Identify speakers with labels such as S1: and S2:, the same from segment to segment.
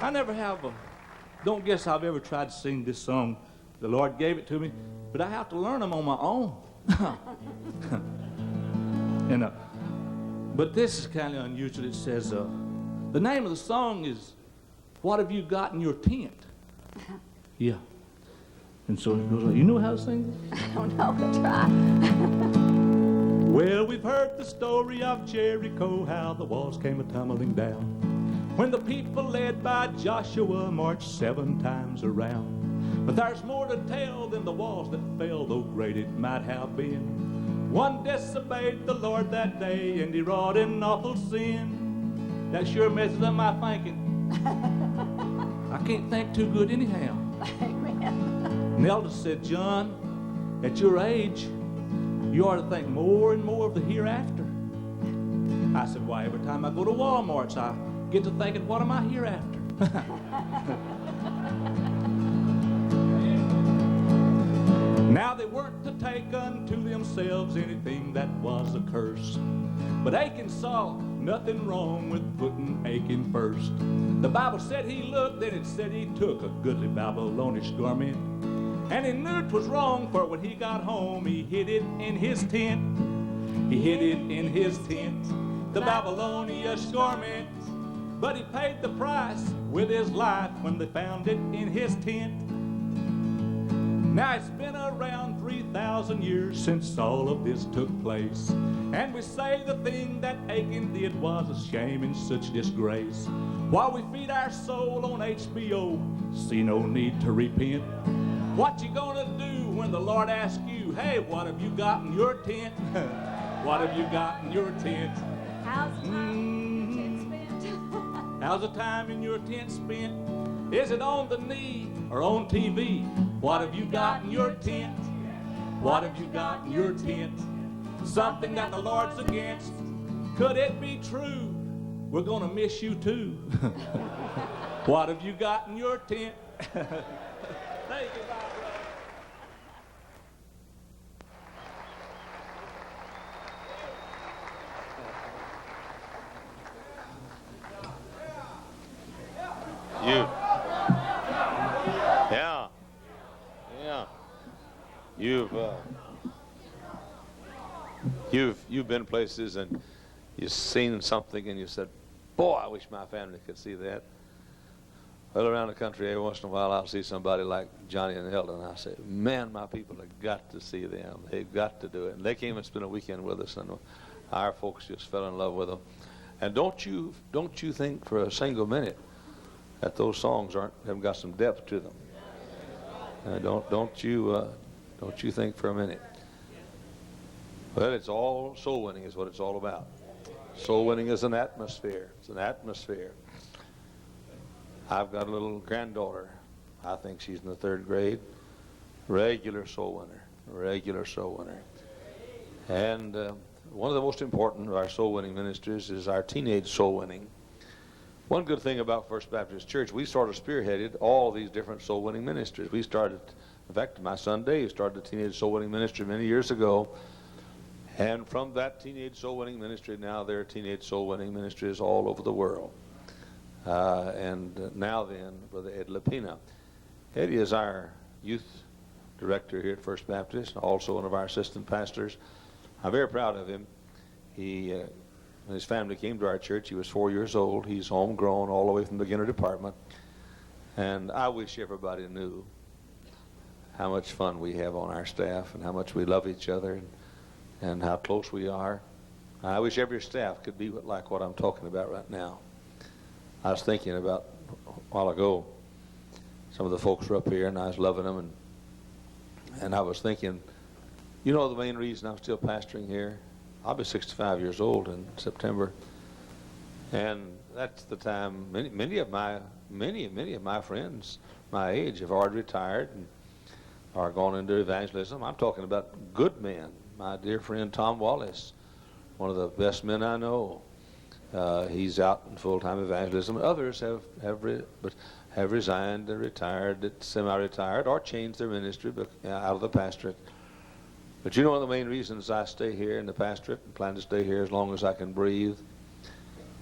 S1: I never have don't guess I've ever tried to sing this song. The Lord gave it to me, but I have to learn them on my own. And, but this is kind of unusual. It says, the name of the song is, What Have You Got in Your Tent? Yeah. And so it goes like, you know how to sing this?
S2: I don't know, but try.
S1: Well, we've heard the story of Jericho, how the walls came a-tumbling down, when the people led by Joshua marched 7 times around. But there's more to tell than the walls that fell, though great it might have been. One disobeyed the Lord that day, and he wrought an awful sin. That sure messes up my thinking. I can't think too good anyhow.
S2: Amen.
S1: And the elder said, John, at your age, you ought to think more and more of the hereafter. I said, why, every time I go to Walmart's, I get to thinking, what am I hereafter? Now they weren't to take unto themselves anything that was a curse. But Achan saw nothing wrong with putting Achan first. The Bible said he looked, and it said he took a goodly Babylonish garment. And he knew it was wrong, for when he got home, he hid it in his tent. He hid it in his tent, the Babylonish garment. But he paid the price with his life when they found it in his tent. Now it's been around 3,000 years since all of this took place. And we say the thing that Achan did was a shame and such disgrace. While we feed our soul on HBO, see no need to repent. What you gonna do when the Lord asks you, hey, what have you got in your tent? What have you got in your tent?
S2: How's the time in your tent spent?
S1: How's the time in your tent spent? Is it on the knee or on TV? What have you got in your tent? What have you got in your tent? Something that the Lord's against. Could it be true? We're gonna miss you too. What have you got in your tent? Thank you, Bob.
S3: You've been places and you've seen something and you said, boy, I wish my family could see that. Well, around the country, every once in a while, I'll see somebody like Johnny and Hilda, and I say, man, my people have got to see them. They've got to do it. And they came and spent a weekend with us, and our folks just fell in love with them. And don't you think for a single minute that those songs haven't got some depth to them. Don't you think for a minute. Well, it's all soul winning is what it's all about. Soul winning is an atmosphere. It's an atmosphere. I've got a little granddaughter. I think she's in the 3rd grade. Regular soul winner. Regular soul winner. And one of the most important of our soul winning ministries is our teenage soul winning. One good thing about First Baptist Church, we sort of spearheaded all these different soul winning ministries. We started, in fact, my son Dave started the teenage soul winning ministry many years ago. And from that teenage soul winning ministry, now there are teenage soul winning ministries all over the world. And now then, Brother Ed Lapina. Eddie is our youth director here at First Baptist, also one of our assistant pastors. I'm very proud of him. When his family came to our church, he was 4 years old. He's homegrown all the way from the beginner department. And I wish everybody knew how much fun we have on our staff and how much we love each other and how close we are. I wish every staff could be like what I'm talking about right now. I was thinking about a while ago, some of the folks were up here and I was loving them, and I was thinking, you know the main reason I'm still pastoring here? I'll be 65 years old in September, and that's the time many of my friends my age have already retired and are gone into evangelism. I'm talking about good men. My dear friend Tom Wallace, one of the best men I know. He's out in full-time evangelism. Others have resigned and retired, semi-retired, or changed their ministry out of the pastorate. But you know one of the main reasons I stay here in the pastorate and plan to stay here as long as I can breathe?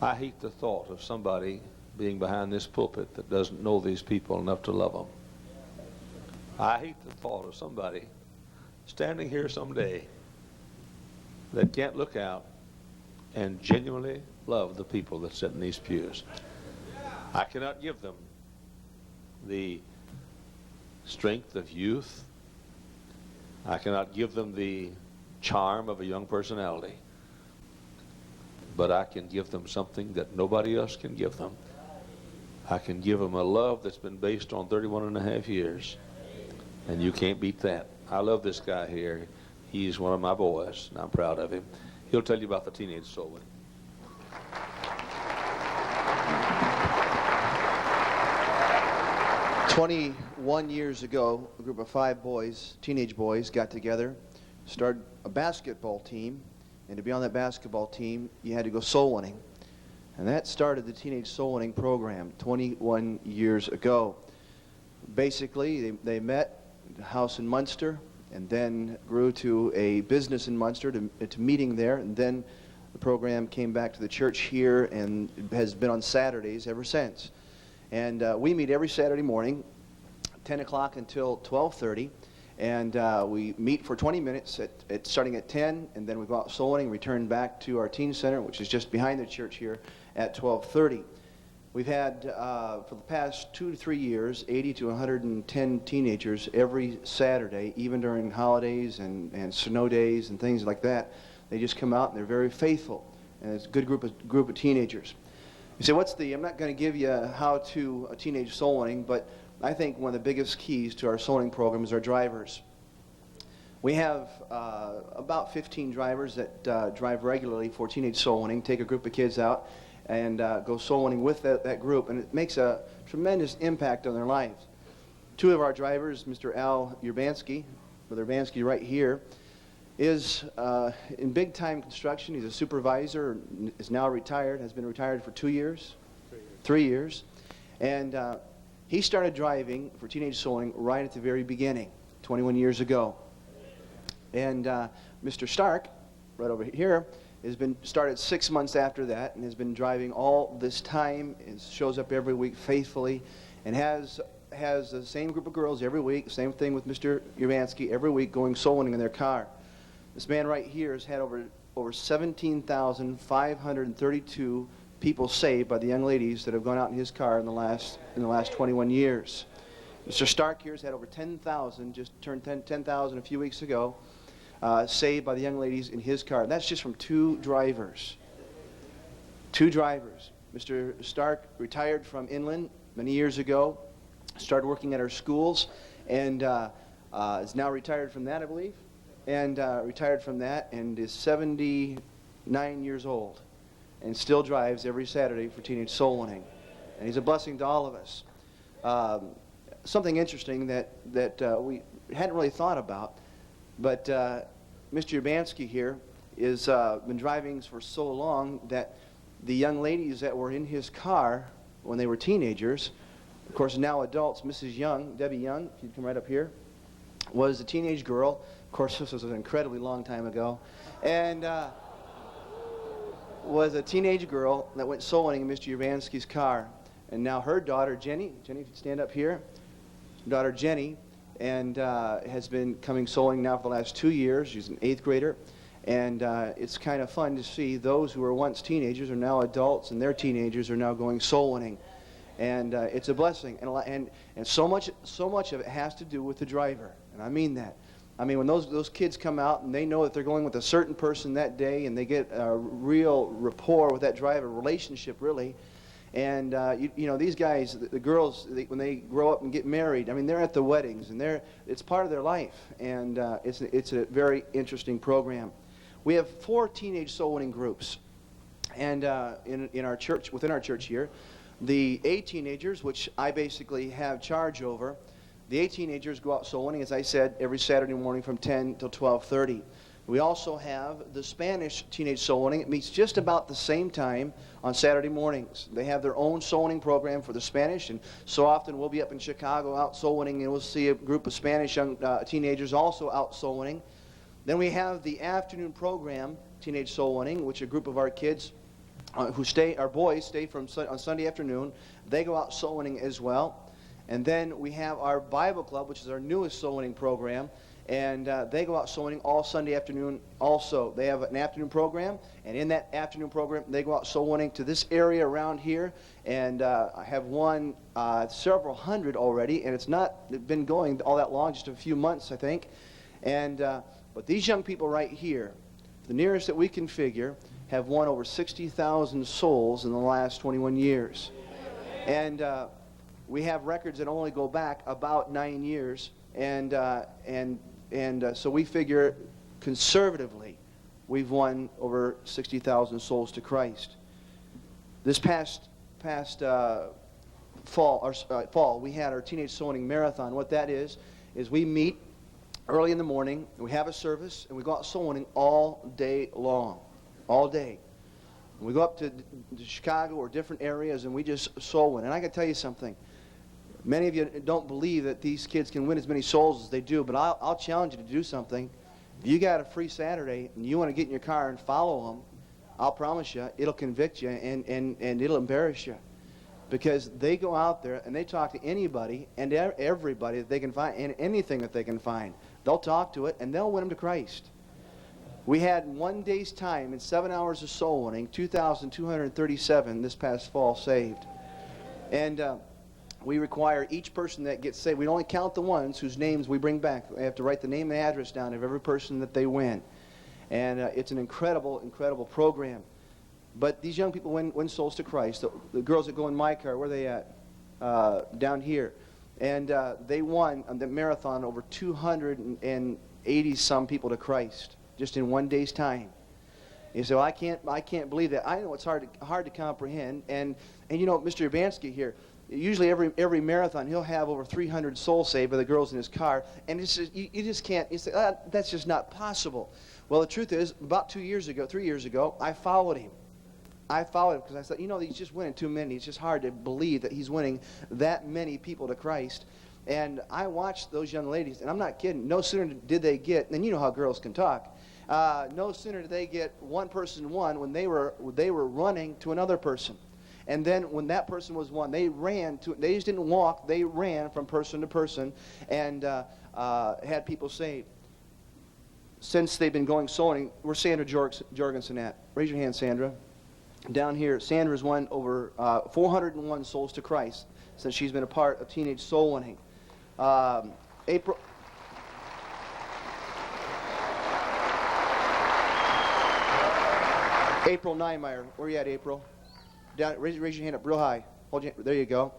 S3: I hate the thought of somebody being behind this pulpit that doesn't know these people enough to love them. I hate the thought of somebody standing here someday that can't look out and genuinely love the people that sit in these pews. I cannot give them the strength of youth. I cannot give them the charm of a young personality. But I can give them something that nobody else can give them. I can give them a love that's been based on 31 and a half years. And you can't beat that. I love this guy here. He's one of my boys, and I'm proud of him. He'll tell you about the teenage soul winning.
S4: 21 years ago, a group of 5 boys, teenage boys, got together, started a basketball team, and to be on that basketball team, you had to go soul winning. And that started the Teenage Soul Winning program 21 years ago. Basically, they met at a house in Munster, and then grew to a business in Munster, to meeting there, and then the program came back to the church here and has been on Saturdays ever since. And we meet every Saturday morning, 10 o'clock until 12:30, and we meet for 20 minutes starting at 10, and then we go out soul winning, return back to our teen center, which is just behind the church here, at 12:30. We've had, for the past 2 to 3 years, 80 to 110 teenagers every Saturday, even during holidays and snow days and things like that. They just come out and they're very faithful, and it's a good group of teenagers. You say, I'm not going to give you how to a teenage soul winning, but I think one of the biggest keys to our soul winning program is our drivers. We have about 15 drivers that drive regularly for teenage soul winning, take a group of kids out and go soul winning with that group, and it makes a tremendous impact on their lives. 2 of our drivers, Mr. Al Urbanski, Brother Urbanski right here, is in big-time construction. He's a supervisor, is now retired, has been retired for 2 years? 3 years. And he started driving for teenage soul winning right at the very beginning, 21 years ago. And Mr. Stark, right over here, has been started 6 months after that and has been driving all this time, and shows up every week faithfully, and has the same group of girls every week, same thing with Mr. Urbanski, every week going soul winning in their car. This man right here has had over 17,532 people saved by the young ladies that have gone out in his car in the last 21 years. Mr. Stark here has had over 10,000, just turned 10,000 a few weeks ago, saved by the young ladies in his car. And that's just from 2 drivers. 2 drivers. Mr. Stark retired from inland many years ago, started working at our schools, and is now retired from that, I believe, and retired from that, and is 79 years old, and still drives every Saturday for teenage soul winning. And he's a blessing to all of us. Something interesting that we hadn't really thought about, but Mr. Urbanski here has been driving for so long that the young ladies that were in his car when they were teenagers, of course now adults, Mrs. Young, Debbie Young, if you'd come right up here, was a teenage girl. Of course, this was an incredibly long time ago, and was a teenage girl that went soul winning in Mr. Urbanski's car. And now her daughter, Jenny, if you'd stand up here, daughter Jenny, and has been coming soul winning now for the last 2 years. She's an 8th grader, and it's kind of fun to see those who were once teenagers are now adults, and their teenagers are now going soul winning, and it's a blessing. And so much of it has to do with the driver, and I mean that. I mean, when those kids come out and they know that they're going with a certain person that day, and they get a real rapport with that driver, relationship really. And you know, these guys, the girls, when they grow up and get married, I mean, they're at the weddings, and it's part of their life, and it's a very interesting program. We have 4 teenage soul winning groups, and in our church, within our church here, the A teenagers, which I basically have charge over. The 8 teenagers go out soul winning, as I said, every Saturday morning from 10 till 12:30. We also have the Spanish teenage soul winning. It meets just about the same time on Saturday mornings. They have their own soul winning program for the Spanish, and so often we'll be up in Chicago out soul winning, and we'll see a group of Spanish young teenagers also out soul winning. Then we have the afternoon program, Teenage Soul Winning, which a group of our kids our boys stay on Sunday afternoon. They go out soul winning as well. And then we have our Bible Club, which is our newest soul winning program. And they go out soul winning all Sunday afternoon also. They have an afternoon program. And in that afternoon program, they go out soul winning to this area around here. And I have won several hundred already. And it's not been going all that long, just a few months, I think. And but these young people right here, the nearest that we can figure, have won over 60,000 souls in the last 21 years. And we have records that only go back about 9 years. And so we figure conservatively we've won over 60,000 souls to Christ. This past fall, we had our Teenage Soul Winning Marathon. What that is we meet early in the morning, and we have a service, and we go out soul winning all day long. All day. And we go up to Chicago or different areas, and we just soul win. And I can tell you something. Many of you don't believe that these kids can win as many souls as they do, but I'll challenge you to do something. If you got a free Saturday and you want to get in your car and follow them, I'll promise you it'll convict you and it'll embarrass you. Because they go out there and they talk to anybody and everybody that they can find and anything that they can find. They'll talk to it and they'll win them to Christ. We had 1 day's time and 7 hours of soul winning, 2,237 this past fall saved. And we require each person that gets saved. We only count the ones whose names we bring back. They have to write the name and address down of every person that they win. And it's an incredible, incredible program. But these young people win souls to Christ. The girls that go in my car, where are they at? Down here. And they won on the marathon over 280-some people to Christ just in 1 day's time. You say, well, I can't believe that. I know it's hard to comprehend. And you know, Mr. Urbanski here, usually every marathon he'll have over 300 souls saved by the girls in his car, and it's just, you just can't. You say, that's just not possible. Well, the truth is, about 3 years ago, I followed him. I followed him because I thought, you know, he's just winning too many. It's just hard to believe that he's winning that many people to Christ. And I watched those young ladies, and I'm not kidding. No sooner did they get, and you know how girls can talk. No sooner did they get one person won when they were running to another person. And then when that person was won, they just didn't walk, they ran from person to person and had people saved. Since they've been going soul winning, where's Sandra Jorgensen at? Raise your hand, Sandra. Down here, Sandra's won over 401 souls to Christ since she's been a part of Teenage Soul Winning. April 9meyer, where are you at, April? Down, raise your hand up real high. There you go.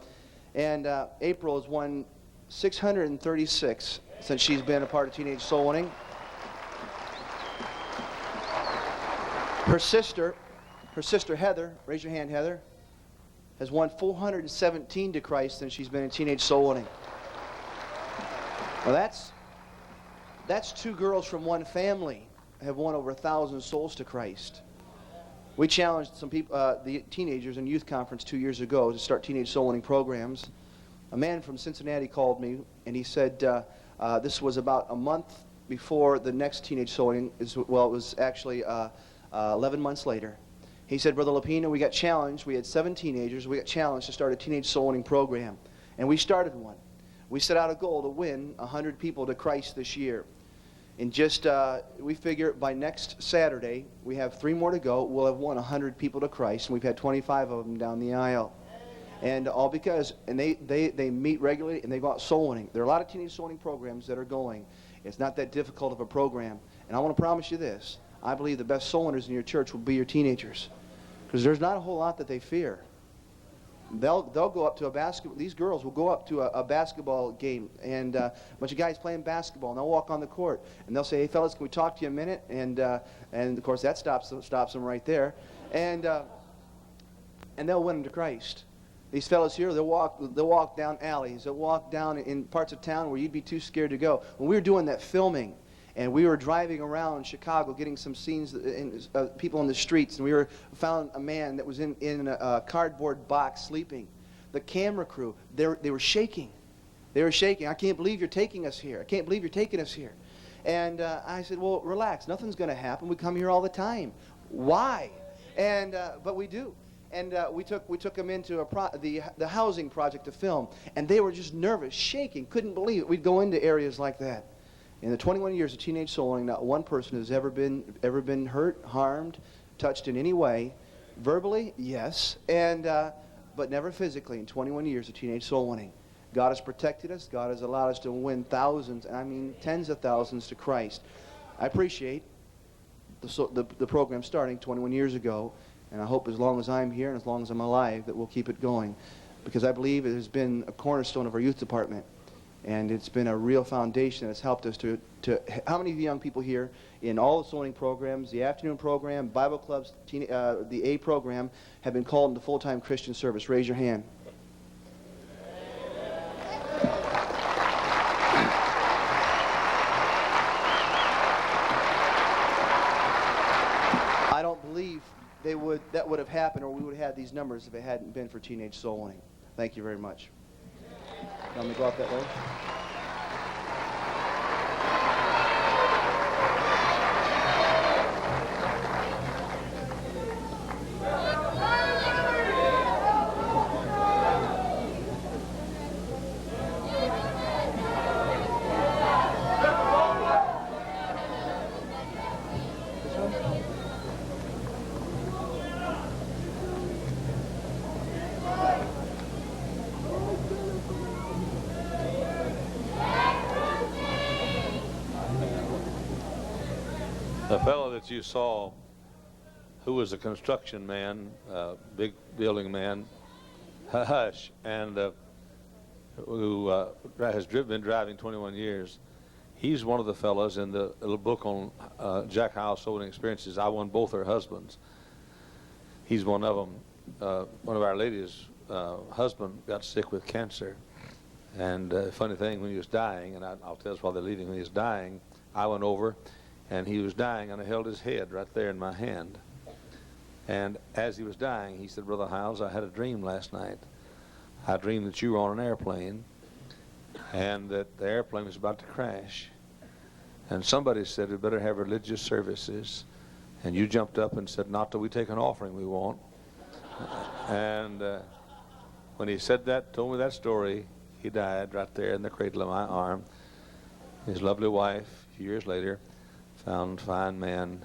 S4: And April has won 636 since she's been a part of Teenage Soul Winning. Her sister Heather, raise your hand, Heather, has won 417 to Christ since she's been in Teenage Soul Winning. Well, that's two girls from one family have won over 1,000 souls to Christ. We challenged some people, the teenagers in youth conference 2 years ago to start Teenage Soul Winning programs. A man from Cincinnati called me, and he said this was about a month before the next Teenage Soul Winning. Well, it was actually 11 months later. He said, Brother Lapina, we got challenged. We had 7 teenagers. We got challenged to start a Teenage Soul Winning program. And we started one. We set out a goal to win 100 people to Christ this year. And just, we figure by next Saturday, we have 3 more to go. We'll have won 100 people to Christ. And we've had 25 of them down the aisle. And all because, and they meet regularly and they go out soul winning. There are a lot of Teenage Soul Winning programs that are going. It's not that difficult of a program. And I want to promise you this. I believe the best soul winners in your church will be your teenagers. Because there's not a whole lot that they fear. They'll go up to a basketball. These girls will go up to a basketball game and a bunch of guys playing basketball, and they'll walk on the court and they'll say, "Hey fellas, can we talk to you a minute?" And of course that stops them right there, and they'll win them to Christ. These fellas here, they'll walk down alleys, they'll walk down in parts of town where you'd be too scared to go. When we were doing that filming, and we were driving around Chicago getting some scenes, people in the streets, and we found a man that was in a cardboard box sleeping. The camera crew, they were shaking. They were shaking. I can't believe you're taking us here. I can't believe you're taking us here. And I said, well, relax. Nothing's going to happen. We come here all the time. Why? And but we do. And we took them into the housing project to film, and they were just nervous, shaking, couldn't believe it. We'd go into areas like that. In the 21 years of teenage soul winning, not one person has ever been hurt, harmed, touched in any way. Verbally, yes, and but never physically. In 21 years of teenage soul winning, God has protected us. God has allowed us to win thousands, and I mean tens of thousands, to Christ. I appreciate the program starting 21 years ago, and I hope as long as I'm here and as long as I'm alive that we'll keep it going, because I believe it has been a cornerstone of our youth department, and it's been a real foundation that's helped us to how many of you young people here in all the soul winning programs, the afternoon program, Bible clubs, the A program, have been called into full-time Christian service? Raise your hand. I don't believe that would have happened, or we would have had these numbers if it hadn't been for teenage soul winning. Thank you very much. Let me go up that way.
S3: The fellow that you saw, who was a construction man, big building man, Hush, and who has been driving 21 years, he's one of the fellows in the little book on Jack Hyles' soul winning experiences. I won both her husbands. He's one of them. One of our ladies' husband got sick with cancer. And funny thing, when he was dying, and I'll tell us while they're leaving, when he was dying, I went over, and he was dying, and I held his head right there in my hand. And as he was dying, he said, "Brother Hyles, I had a dream last night. I dreamed that you were on an airplane, and that the airplane was about to crash. And somebody said we better have religious services. And you jumped up and said, 'Not till we take an offering, we won't.'" And when he said that, told me that story, he died right there in the cradle of my arm. His lovely wife, a few years later, found a fine man,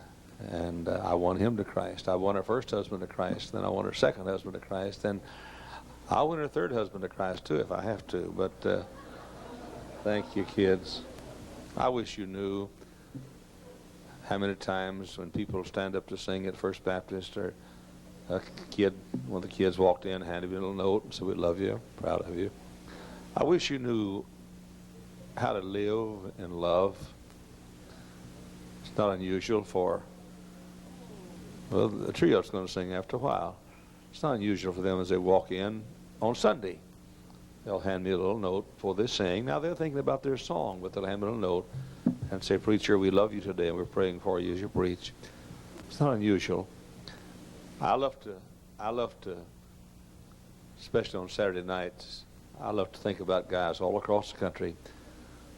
S3: and I won him to Christ. I won her first husband to Christ, then I won her second husband to Christ, and I'll win her third husband to Christ too if I have to. But thank you, kids. I wish you knew how many times when people stand up to sing at First Baptist, or a kid, one of the kids walked in, handed me a little note and said, "We love you, proud of you." I wish you knew how to live and love. It's not unusual for, well, the trio's going to sing after a while. It's not unusual for them as they walk in on Sunday. They'll hand me a little note before they sing. Now they're thinking about their song, but they'll hand me a little note and say, "Preacher, we love you today, and we're praying for you as you preach." It's not unusual. I love to, especially on Saturday nights, I love to think about guys all across the country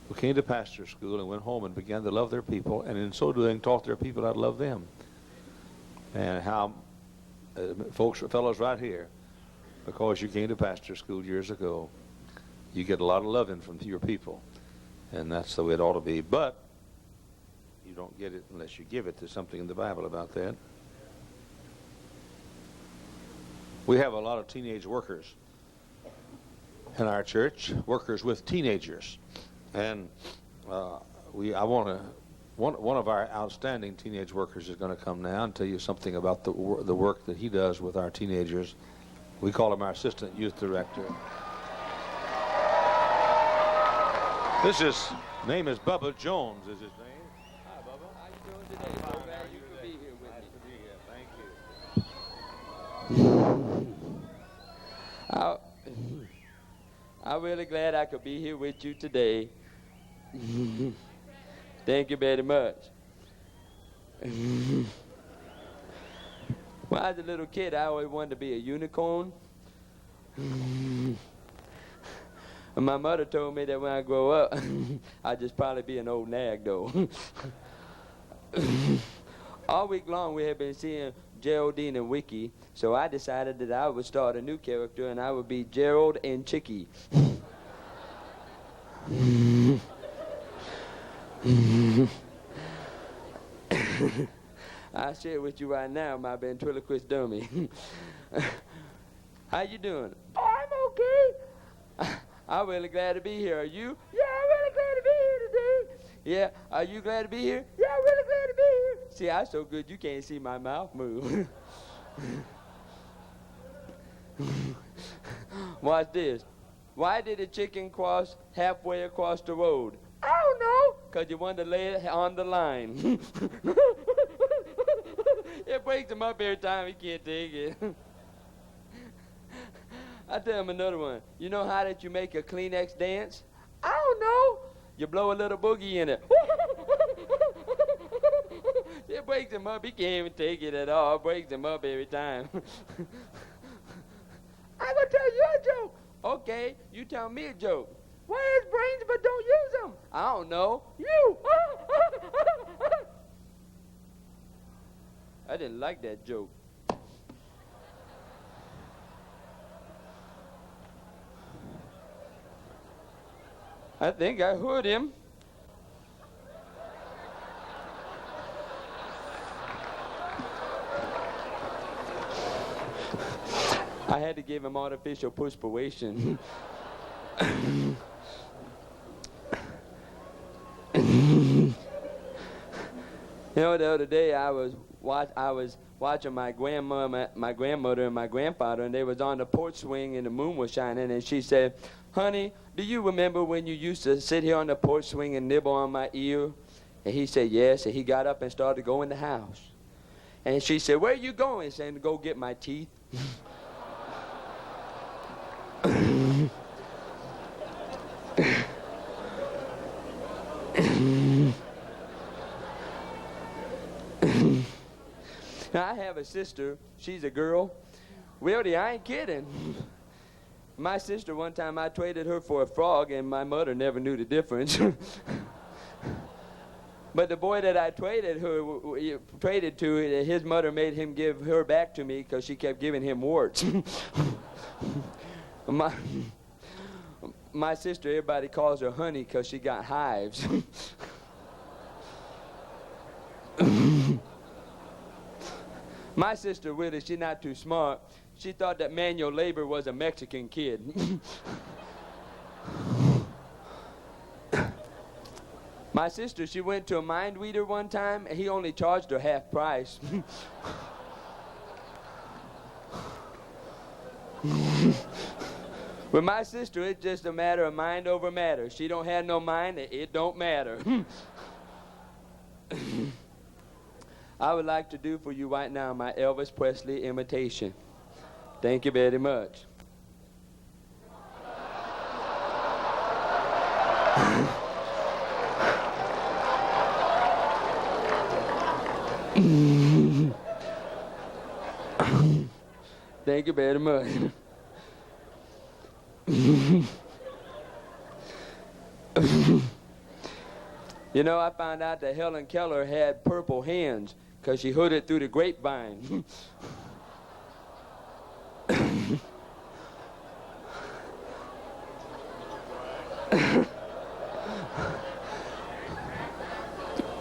S3: who came to pastor school and went home and began to love their people, and in so doing taught their people how to love them. And how fellows right here, because you came to pastor school years ago, you get a lot of loving from your people, and that's the way it ought to be. But you don't get it unless you give it. There's something in the Bible about that. We have a lot of teenage workers in our church, workers with teenagers. And one of our outstanding teenage workers is going to come now and tell you something about the work that he does with our teenagers. We call him our assistant youth director. His name is Bubba Jones, is his name. Hi, Bubba.
S5: How you doing today? So glad you could be here with
S3: Nice
S5: me.
S3: to be here. Thank you.
S5: I'm really glad I could be here with you today. Thank you very much. When I was a little kid, I always wanted to be a unicorn. And my mother told me that when I grow up, I'd just probably be an old nag, though. All week long, we have been seeing Geraldine and Wiki, so I decided that I would start a new character, and I would be Gerald and Chicky. I'll share it with you right now, my ventriloquist dummy. How you doing? Oh, I'm okay. I'm really glad to be here. Are you? Yeah, I'm really glad to be here today. Yeah, are you glad to be here? Yeah, I'm really glad to be here. See, I'm so good you can't see my mouth move. Watch this. Why did a chicken cross halfway across the road? I don't know. Because you wanted to lay it on the line. It breaks him up every time. He can't take it. I tell him another one. You know how that you make a Kleenex dance? I don't know. You blow a little boogie in it. It breaks him up. He can't even take it at all. It breaks him up every time. I'm going to tell you a joke. Okay, you tell me a joke. What has brains but don't use them? I don't know. You. I didn't like that joke. I think I heard him. I had to give him artificial perspiration. You know, the other day I was watching my grandmother and my grandfather, and they was on the porch swing and the moon was shining, and she said, "Honey, do you remember when you used to sit here on the porch swing and nibble on my ear?" And he said, "Yes." And he got up and started to go in the house. And she said, "Where are you going?" He said, "To go get my teeth." Now, I have a sister. She's a girl. Really, I ain't kidding. My sister, one time I traded her for a frog, and my mother never knew the difference. But the boy that I traded to, his mother made him give her back to me because she kept giving him warts. My sister, everybody calls her Honey because she got hives. My sister, really, she's not too smart. She thought that manual labor was a Mexican kid. My sister, she went to a mind reader one time, and he only charged her half price. With my sister, it's just a matter of mind over matter. She don't have no mind, it don't matter. I would like to do for you right now my Elvis Presley imitation. Thank you very much. Thank you very much. You know, I found out that Helen Keller had purple hands because she heard it through the grapevine.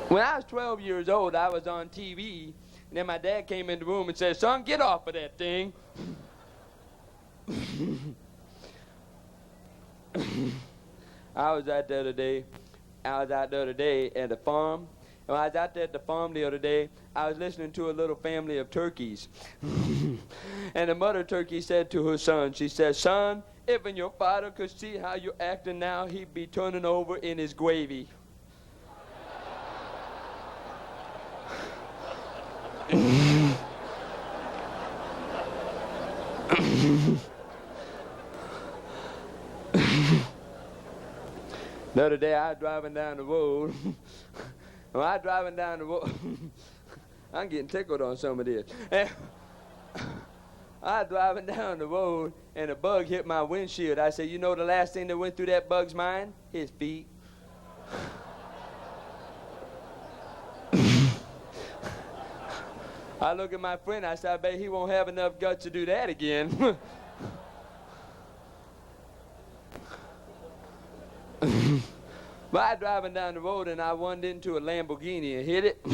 S5: When I was 12 years old, I was on TV, and then my dad came in the room and said, "Son, get off of that thing." I was out there today at the farm. And when I was out there at the farm the other day, I was listening to a little family of turkeys. And the mother turkey said to her son, she said, "Son, if your father could see how you're acting now, he'd be turning over in his gravy." The other day I was driving down the road. When I was driving down the road, I'm getting tickled on some of this. And I was driving down the road and a bug hit my windshield. I said, "You know the last thing that went through that bug's mind? His feet." I look at my friend, I said, I bet he won't have enough guts to do that again. But I driving down the road and I wandered into a Lamborghini and hit it.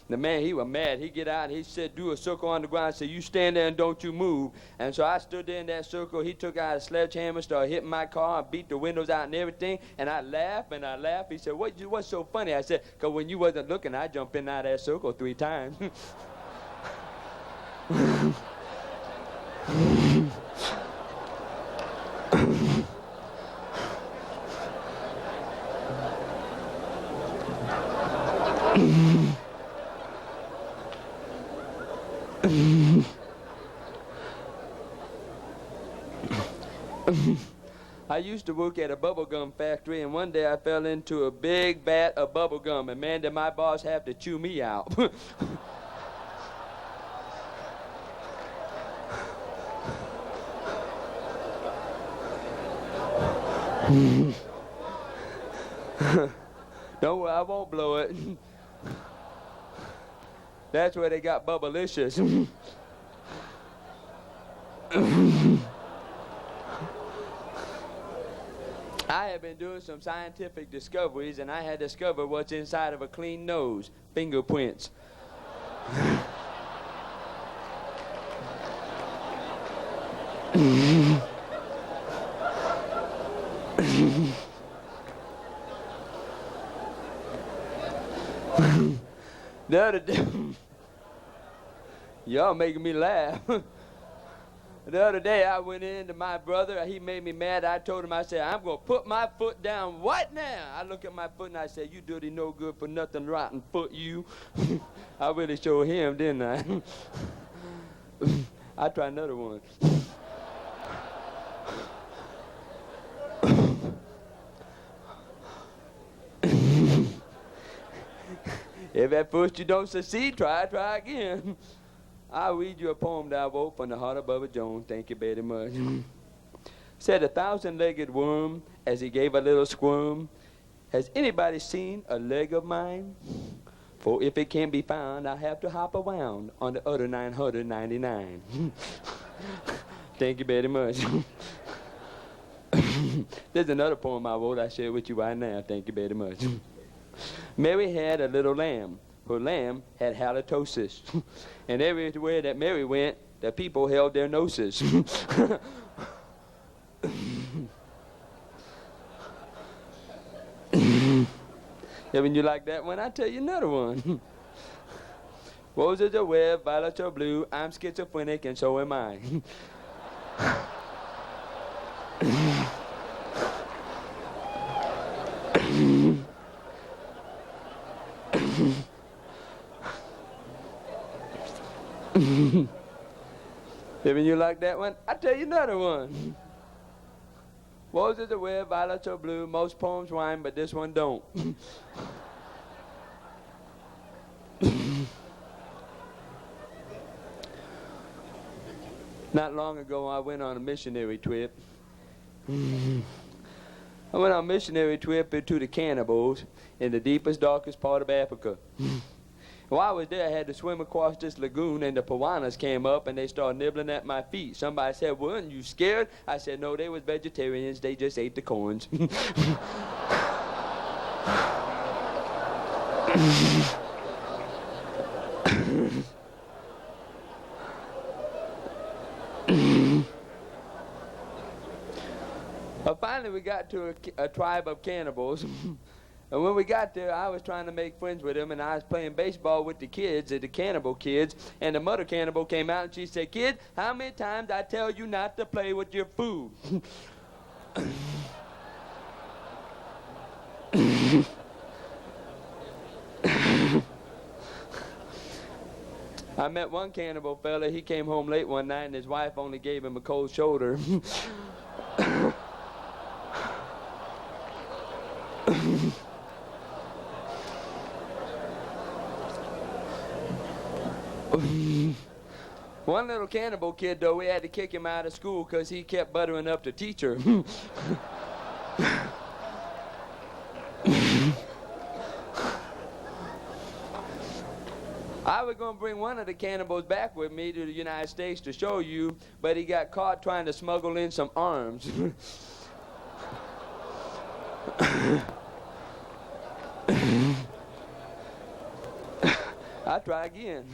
S5: The man, he was mad. He get out and he said, do a circle on the ground. Said, you stand there and don't you move. And so I stood there in that circle. He took out a sledgehammer, started hitting my car, and beat the windows out and everything. And I laughed and I laughed. He said, what's so funny? I said, because when you wasn't looking, I jumped in and out of that circle 3 times. I used to work at a bubblegum factory, and one day I fell into a big vat of bubblegum, and man, did my boss have to chew me out. Don't worry, I won't blow it. That's where they got Bubblicious. I have been doing some scientific discoveries, and I had discovered what's inside of a clean nose: fingerprints. The other day, y'all making me laugh. The other day I went in to my brother. He made me mad. I told him, I said, I'm going to put my foot down right now. I look at my foot and I said, you dirty, no good for nothing, rotten foot, you. I really showed him, didn't I? I try another one. If at first you don't succeed, try again. I'll read you a poem that I wrote from the heart of Bubba Jones. Thank you very much. Said, a 1,000-legged worm, as he gave a little squirm, has anybody seen a leg of mine? For if it can't be found, I'll have to hop around on the other 999. Thank you very much. There's another poem I wrote I share with you right now. Thank you very much. Mary had a little lamb. Her lamb had halitosis. And everywhere that Mary went, the people held their noses. Haven't you like that one? I'll tell you another one. Roses are red, violets are blue. I'm schizophrenic and so am I. Haven't you like that one? I'll tell you another one. Roses are red, violets are blue. Most poems rhyme, but this one don't. Not long ago, I went on a missionary trip. I went on a missionary trip to the cannibals in the deepest, darkest part of Africa. While I was there, I had to swim across this lagoon, and the piranhas came up, and they started nibbling at my feet. Somebody said, weren't you scared? I said, no, they was vegetarians. They just ate the corns. Finally, we got to a tribe of cannibals. And when we got there, I was trying to make friends with them, and I was playing baseball with the kids, the cannibal kids, and the mother cannibal came out, and she said, kid, how many times I tell you not to play with your food? I met one cannibal fella. He came home late one night, and his wife only gave him a cold shoulder. One little cannibal kid, though, we had to kick him out of school because he kept buttering up the teacher. I was going to bring one of the cannibals back with me to the United States to show you, but he got caught trying to smuggle in some arms. I'll try again.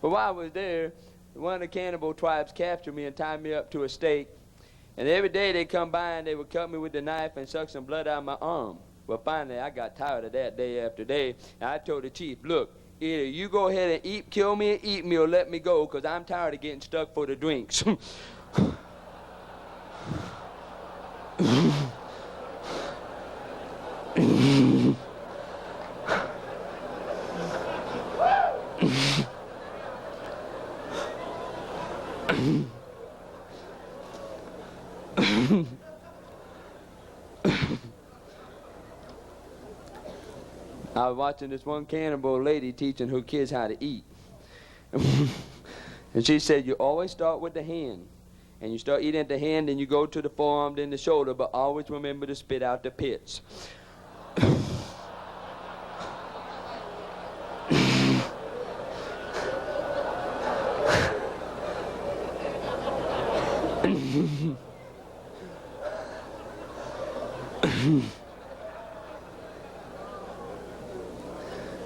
S5: But while I was there, one of the cannibal tribes captured me and tied me up to a stake. And every day they'd come by and they would cut me with the knife and suck some blood out of my arm. Well, finally, I got tired of that day after day. And I told the chief, look, either you go ahead and kill me and eat me or let me go, because I'm tired of getting stuck for the drinks. I was watching this one cannibal lady teaching her kids how to eat. And she said, you always start with the hand. And you start eating at the hand, then you go to the forearm, then the shoulder, but always remember to spit out the pits.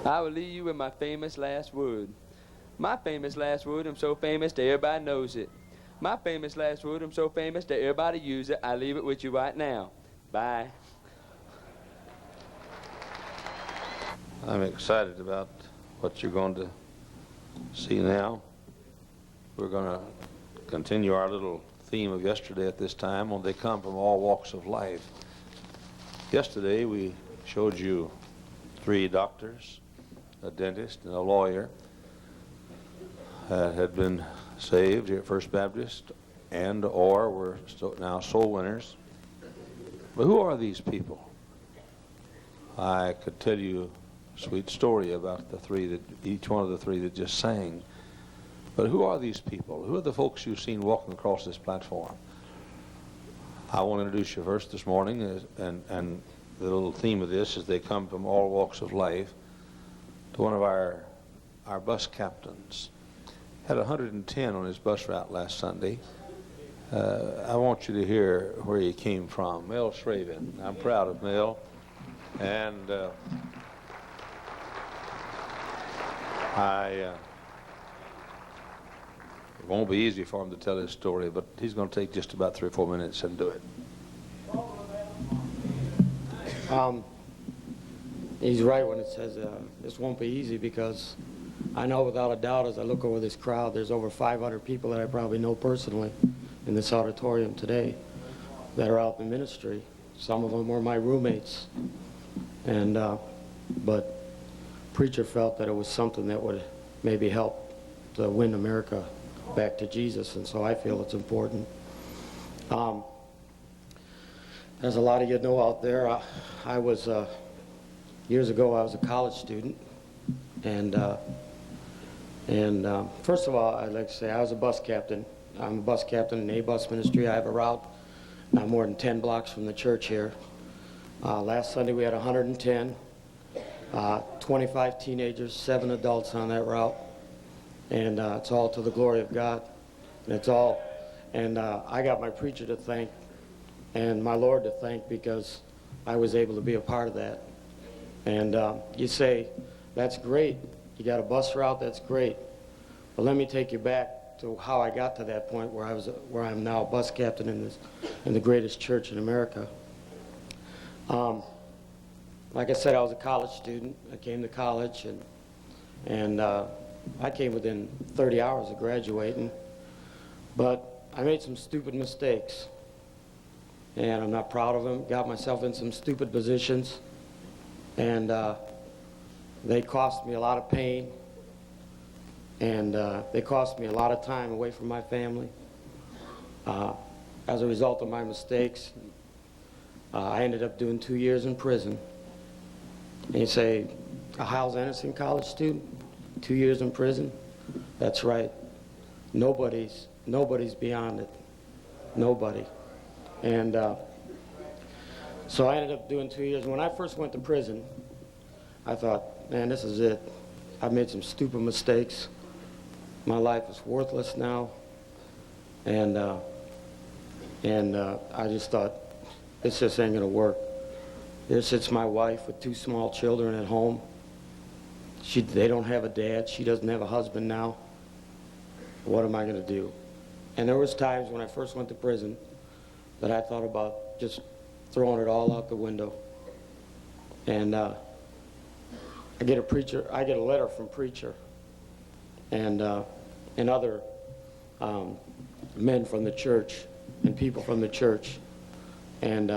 S5: I will leave you with my famous last word. My famous last word, I'm so famous that everybody knows it. My famous last word, I'm so famous that everybody uses it. I leave it with you right now. Bye.
S3: I'm excited about what you're going to see now. We're going to continue our little theme of yesterday at this time, when they come from all walks of life. Yesterday we showed you 3 doctors, a dentist, and a lawyer that had been saved here at First Baptist and or were now soul winners. But who are these people? I could tell you a sweet story about the 3 that each one of the 3 that just sang. But who are these people? Who are the folks you've seen walking across this platform? I want to introduce you first this morning, and the little theme of this is they come from all walks of life, to one of our bus captains. Had 110 on his bus route last Sunday. I want you to hear where he came from. Mel Shraven. I'm proud of Mel. And it won't be easy for him to tell his story, but he's going to take just about 3 or 4 minutes and do it.
S6: He's right when it says this won't be easy, because I know without a doubt, as I look over this crowd, there's over 500 people that I probably know personally in this auditorium today that are out in ministry. Some of them were my roommates. And but preacher felt that it was something that would maybe help to win America back to Jesus, and so I feel it's important. As a lot of you know out there, I was years ago I was a college student, and first of all, I'd like to say I was a bus captain. I'm a bus captain in a bus ministry. I have a route not more than 10 blocks from the church here. Last Sunday we had 110, 25 teenagers, 7 adults on that route, and it's all to the glory of God. And it's all, and I got my preacher to thank and my Lord to thank, because I was able to be a part of that. And you say, that's great. You got a bus route, that's great. But let me take you back to how I got to that point where I'm now a bus captain in the greatest church in America. Like I said, I was a college student. I came to college, and I came within 30 hours of graduating. But I made some stupid mistakes, and I'm not proud of them. Got myself in some stupid positions, and they cost me a lot of pain, and they cost me a lot of time away from my family. As a result of my mistakes, I ended up doing 2 years in prison. And you say, a Hyles Anderson college student, 2 years in prison? That's right. Nobody's beyond it. Nobody. And so I ended up doing 2 years. When I first went to prison, I thought, man, this is it. I've made some stupid mistakes. My life is worthless now. And I just thought, this just ain't going to work. There sits my wife with 2 small children at home. They don't have a dad. She doesn't have a husband now. What am I going to do? And there was times when I first went to prison that I thought about just throwing it all out the window. And I get a letter from preacher and other men from the church and people from the church. And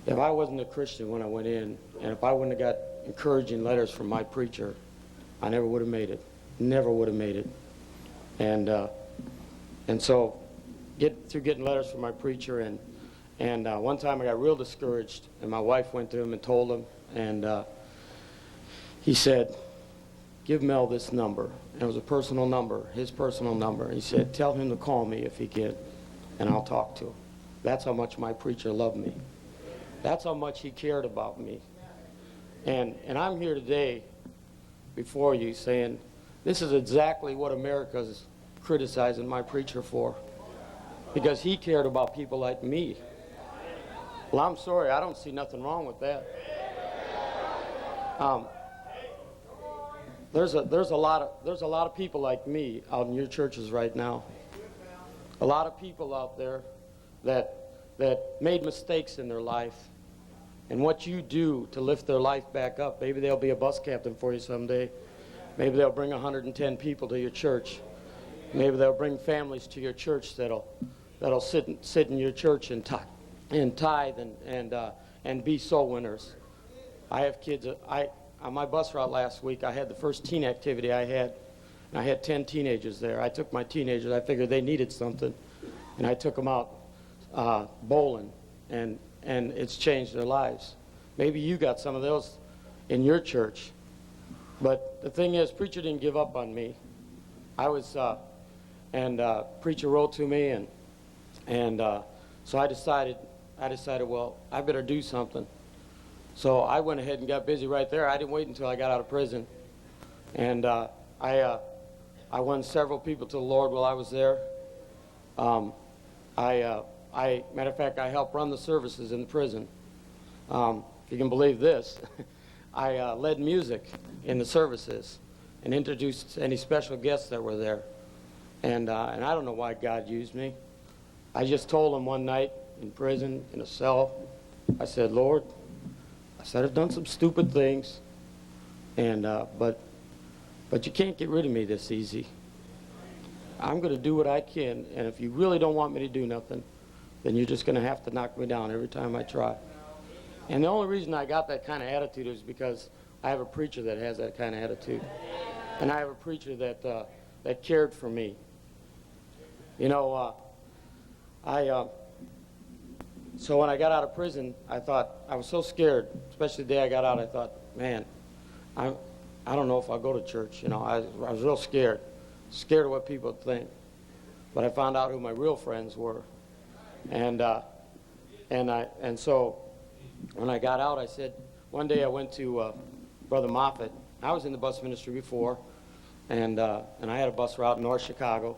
S6: if I wasn't a Christian when I went in, and if I wouldn't have got encouraging letters from my preacher, I never would have made it. Never would have made it. And so through getting letters from my preacher, and one time I got real discouraged, and my wife went to him and told him, and he said, give Mel this number. And it was a personal number, his personal number. He said, tell him to call me if he can, and I'll talk to him. That's how much my preacher loved me. That's how much he cared about me. And I'm here today before you saying, this is exactly what America's criticizing my preacher for, because he cared about people like me. Well, I'm sorry, I don't see nothing wrong with that. There's a lot of people like me out in your churches right now. A lot of people out there that made mistakes in their life, and what you do to lift their life back up. Maybe they'll be a bus captain for you someday. Maybe they'll bring 110 people to your church. Maybe they'll bring families to your church that'll sit in your church and tithe and be soul winners. I have kids. On my bus route last week, I had the first teen activity I had, and I had 10 teenagers there. I took my teenagers. I figured they needed something, and I took them out bowling, and it's changed their lives. Maybe you got some of those in your church. But the thing is, preacher didn't give up on me. Preacher wrote to me, and so I decided, well, I better do something. So I went ahead and got busy right there. I didn't wait until I got out of prison. And I won several people to the Lord while I was there. Matter of fact, I helped run the services in the prison. If you can believe this, I led music in the services and introduced any special guests that were there. And I don't know why God used me. I just told him one night in prison, in a cell, I said, Lord, I've done some stupid things, and but you can't get rid of me this easy. I'm going to do what I can, and if you really don't want me to do nothing, then you're just going to have to knock me down every time I try. And the only reason I got that kind of attitude is because I have a preacher that has that kind of attitude. And I have a preacher that cared for me. You know, so when I got out of prison, I thought, I was so scared, especially the day I got out, I thought, man, I don't know if I'll go to church. You know, I was real scared of what people would think. But I found out who my real friends were. And so when I got out, I said, one day I went to Brother Moffat. I was in the bus ministry before, and I had a bus route in North Chicago.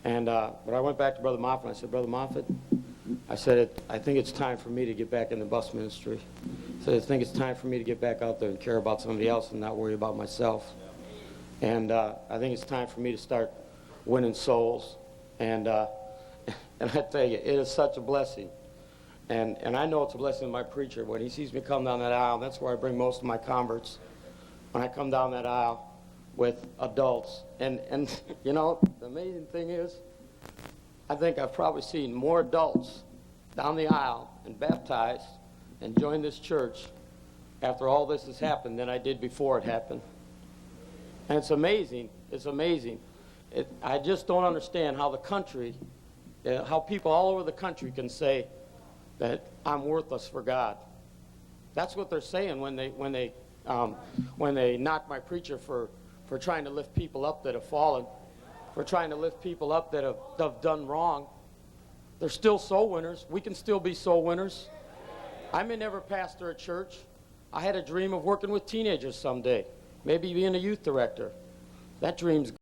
S6: But I went back to Brother Moffat, and I said, Brother Moffat, I said, I think it's time for me to get back in the bus ministry. I said, I think it's time for me to get back out there and care about somebody else and not worry about myself. And I think it's time for me to start winning souls. And I tell you, it is such a blessing. And I know it's a blessing to my preacher. When he sees me come down that aisle, that's where I bring most of my converts. When I come down that aisle with adults. And you know, the amazing thing is, I think I've probably seen more adults down the aisle and baptized and joined this church after all this has happened than I did before it happened. And it's amazing. It's amazing. I just don't understand how the country, how people all over the country can say that I'm worthless for God. That's what they're saying when they knock my preacher for trying to lift people up that have fallen, for trying to lift people up that have done wrong. They're still soul winners. We can still be soul winners. I may never pastor a church. I had a dream of working with teenagers someday, maybe being a youth director. That dream's